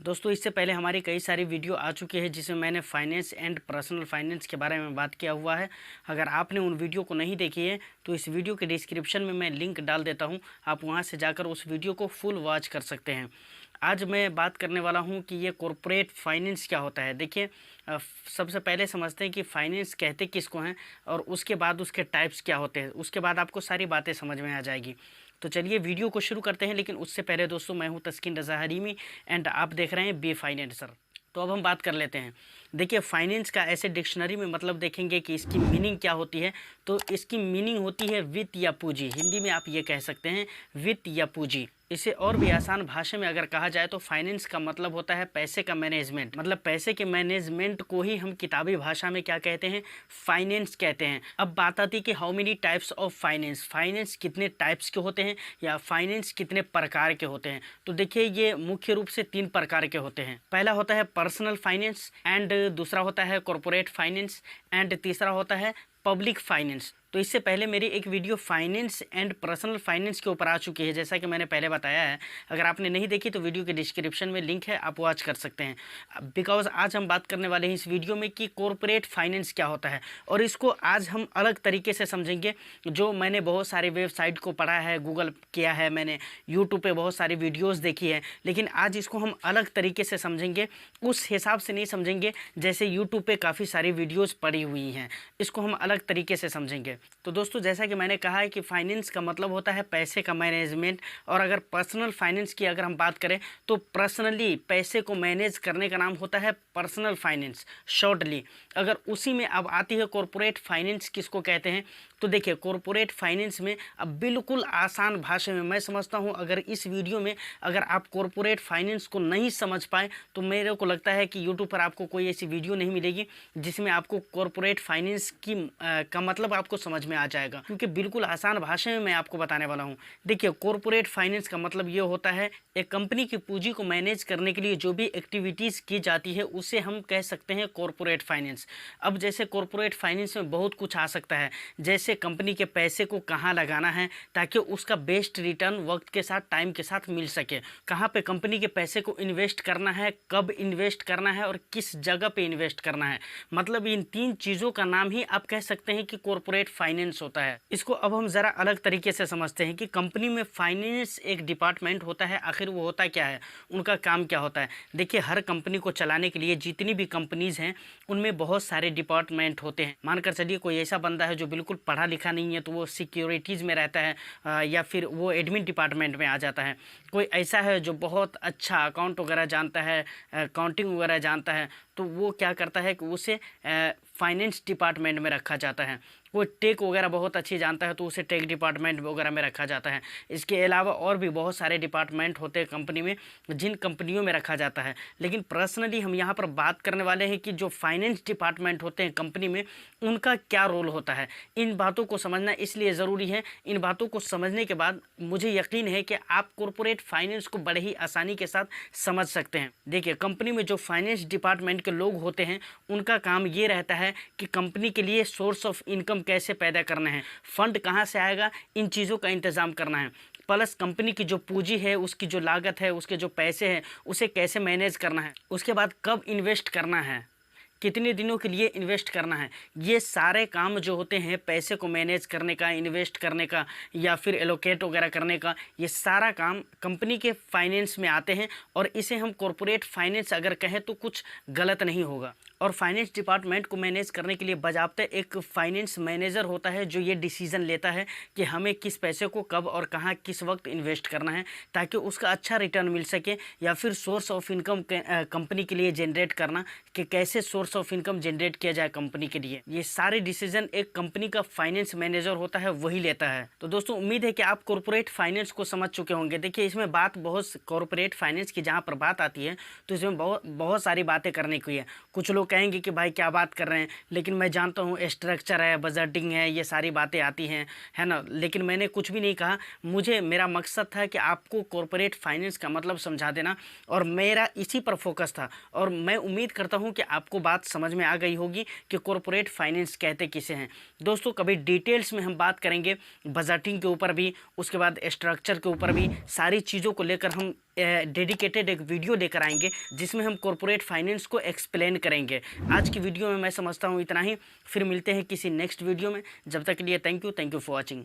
दोस्तों इससे पहले हमारी कई सारी वीडियो आ चुकी है जिसमें मैंने फाइनेंस एंड पर्सनल फाइनेंस के बारे में बात किया हुआ है। अगर आपने उन वीडियो को नहीं देखी है तो इस वीडियो के डिस्क्रिप्शन में मैं लिंक डाल देता हूं, आप वहां से जाकर उस वीडियो को फुल वॉच कर सकते हैं। आज मैं बात करने वाला हूं कि ये कॉरपोरेट फाइनेंस क्या होता है। देखिए, सबसे पहले समझते हैं कि फाइनेंस कहते किसको हैं और उसके बाद उसके टाइप्स क्या होते हैं, उसके बाद आपको सारी बातें समझ में आ जाएगी। तो चलिए वीडियो को शुरू करते हैं। लेकिन उससे पहले दोस्तों, मैं हूं तस्कीन रज़ा हरीमी एंड आप देख रहे हैं बी फाइनेंसर। तो अब हम बात कर लेते हैं। देखिए, फाइनेंस का ऐसे डिक्शनरी में मतलब देखेंगे कि इसकी मीनिंग क्या होती है। तो इसकी मीनिंग होती है वित्त या पूंजी। हिंदी में आप ये कह सकते हैं वित्त या पूंजी। इसे और भी आसान भाषा में अगर कहा जाए तो फाइनेंस का मतलब होता है पैसे का मैनेजमेंट। मतलब पैसे के मैनेजमेंट को ही हम किताबी भाषा में क्या कहते हैं, फाइनेंस कहते हैं। अब बात आती है कि how many types of finance, finance कितने टाइप्स के होते हैं या फाइनेंस कितने प्रकार के होते हैं। तो देखिए, ये मुख्य रूप से 3 प्रकार के होते हैं। पहला होता है पर्सनल फाइनेंस एंड दूसरा होता है कॉरपोरेट फाइनेंस एंड तीसरा होता है पब्लिक फाइनेंस। तो इससे पहले मेरी एक video finance and personal finance के ऊपर आ चुकी है, जैसा कि मैंने पहले बताया है। अगर आपने नहीं देखी तो वीडियो के डिस्क्रिप्शन में लिंक है, आप वॉच कर सकते हैं। बिकॉज आज हम बात करने वाले हैं इस वीडियो में कि कॉरपोरेट फाइनेंस क्या होता है, और इसको आज हम अलग तरीके से समझेंगे। जो मैंने बहुत सारे वेबसाइट को पढ़ा है, गूगल किया है, मैंने यूट्यूब पर बहुत सारी वीडियोज़ देखी है, लेकिन आज इसको हम अलग तरीके से समझेंगे। उस हिसाब से नहीं समझेंगे जैसे यूट्यूब पर काफ़ी सारी वीडियोज़ पड़ी हुई हैं। इसको हम अलग तरीके से समझेंगे। तो दोस्तों, जैसा कि मैंने कहा है कि फाइनेंस का मतलब होता है पैसे का मैनेजमेंट। और अगर पर्सनल फाइनेंस की अगर हम बात करें तो पर्सनली पैसे को मैनेज करने का नाम होता है पर्सनल फाइनेंस शॉर्टली। अगर उसी में अब आती है कॉरपोरेट फाइनेंस किसको कहते हैं, तो देखिए कॉरपोरेट फाइनेंस में अब बिल्कुल आसान भाषा में मैं समझता हूं, अगर इस वीडियो में अगर आप कॉरपोरेट फाइनेंस को नहीं समझ पाए तो मेरे को लगता है कि यूट्यूब पर आपको कोई ऐसी वीडियो नहीं मिलेगी जिसमें आपको कॉरपोरेट फाइनेंस की का मतलब आपको समझ में आ जाएगा, क्योंकि बिल्कुल आसान भाषा में मैं आपको बताने वाला हूं। देखिए, कॉरपोरेट फाइनेंस का मतलब ये होता है एक कंपनी की पूंजी को मैनेज करने के लिए जो भी एक्टिविटीज़ की जाती है उसे हम कह सकते हैं कॉरपोरेट फाइनेंस। अब जैसे कॉरपोरेट फाइनेंस में बहुत कुछ आ सकता है, जैसे कंपनी के पैसे को कहाँ लगाना है ताकि उसका बेस्ट रिटर्न वक्त के साथ टाइम के साथ मिल सके, कहाँ पे कंपनी के पैसे को इन्वेस्ट करना है, कब इन्वेस्ट करना है और किस जगह पे इन्वेस्ट करना है। मतलब इन 3 चीज़ों का नाम ही आप कह सकते हैं कि कॉरपोरेट फाइनेंस होता है। इसको अब हम ज़रा अलग तरीके से समझते हैं कि कंपनी में फाइनेंस एक डिपार्टमेंट होता है। आखिर वो होता क्या है, उनका काम क्या होता है। देखिए, हर कंपनी को चलाने के लिए जितनी भी कंपनीज़ हैं उनमें बहुत सारे डिपार्टमेंट होते हैं। मानकर चलिए कोई ऐसा बंदा है जो बिल्कुल पढ़ा लिखा नहीं है तो वो सिक्योरिटीज़ में रहता है, या फिर वो एडमिन डिपार्टमेंट में आ जाता है। कोई ऐसा है जो बहुत अच्छा अकाउंट वगैरह जानता है, अकाउंटिंग वगैरह जानता है, तो वो क्या करता है कि उसे फाइनेंस डिपार्टमेंट में रखा जाता है। वो टेक वगैरह बहुत अच्छी जानता है तो उसे टेक डिपार्टमेंट वगैरह में रखा जाता है। इसके अलावा और भी बहुत सारे डिपार्टमेंट होते हैं कंपनी में जिन कंपनियों में रखा जाता है। लेकिन पर्सनली हम यहाँ पर बात करने वाले हैं कि जो फाइनेंस डिपार्टमेंट होते हैं कंपनी में उनका क्या रोल होता है। इन बातों को समझना इसलिए ज़रूरी है। इन बातों को समझने के बाद मुझे यकीन है कि आप कॉरपोरेट फाइनेंस को बड़े ही आसानी के साथ समझ सकते हैं। देखिए, कंपनी में जो फाइनेंस डिपार्टमेंट के लोग होते हैं उनका काम ये रहता है कि कंपनी के लिए सोर्स ऑफ इनकम कैसे पैदा करना है, फंड कहाँ से आएगा, इन चीज़ों का इंतज़ाम करना है। प्लस कंपनी की जो पूंजी है, उसकी जो लागत है, उसके जो पैसे हैं उसे कैसे मैनेज करना है, उसके बाद कब इन्वेस्ट करना है, कितने दिनों के लिए इन्वेस्ट करना है। ये सारे काम जो होते हैं पैसे को मैनेज करने का, इन्वेस्ट करने का या फिर एलोकेट वगैरह करने का, ये सारा काम कंपनी के फाइनेंस में आते हैं। और इसे हम कॉरपोरेट फाइनेंस अगर कहें तो कुछ गलत नहीं होगा। और फाइनेंस डिपार्टमेंट को मैनेज करने के लिए बाज़ाब्ता एक फाइनेंस मैनेजर होता है जो ये डिसीज़न लेता है कि हमें किस पैसे को कब और कहाँ किस वक्त इन्वेस्ट करना है ताकि उसका अच्छा रिटर्न मिल सके, या फिर सोर्स ऑफ इनकम कंपनी के लिए जनरेट करना कि कैसे सोर्स ऑफ इनकम जनरेट किया जाए कंपनी के लिए। ये सारे डिसीजन एक कंपनी का फाइनेंस मैनेजर होता है, वही लेता है। तो दोस्तों, उम्मीद है कि आप कॉरपोरेट फाइनेंस को समझ चुके होंगे। देखिए, इसमें बात बहुत कॉरपोरेट फाइनेंस की जहाँ पर बात आती है तो इसमें बहुत सारी बातें करने की है। कुछ लोग कहेंगे कि भाई क्या बात कर रहे हैं, लेकिन मैं जानता हूँ स्ट्रक्चर है, बजटिंग है, ये सारी बातें आती हैं, है ना। लेकिन मैंने कुछ भी नहीं कहा। मेरा मकसद था कि आपको कॉरपोरेट फाइनेंस का मतलब समझा देना और मेरा इसी पर फोकस था। और मैं उम्मीद करता हूँ कि आपको बात बात समझ में आ गई होगी कि कॉरपोरेट फाइनेंस कहते किसे हैं। दोस्तों कभी डिटेल्स में हम बात करेंगे बजटिंग के ऊपर भी, उसके बाद स्ट्रक्चर के ऊपर भी, सारी चीज़ों को लेकर हम डेडिकेटेड एक वीडियो लेकर आएंगे जिसमें हम कॉरपोरेट फाइनेंस को एक्सप्लेन करेंगे। आज की वीडियो में मैं समझता हूँ इतना ही, फिर मिलते हैं किसी नेक्स्ट वीडियो में। जब तक के लिए थैंक यू फॉर वॉचिंग।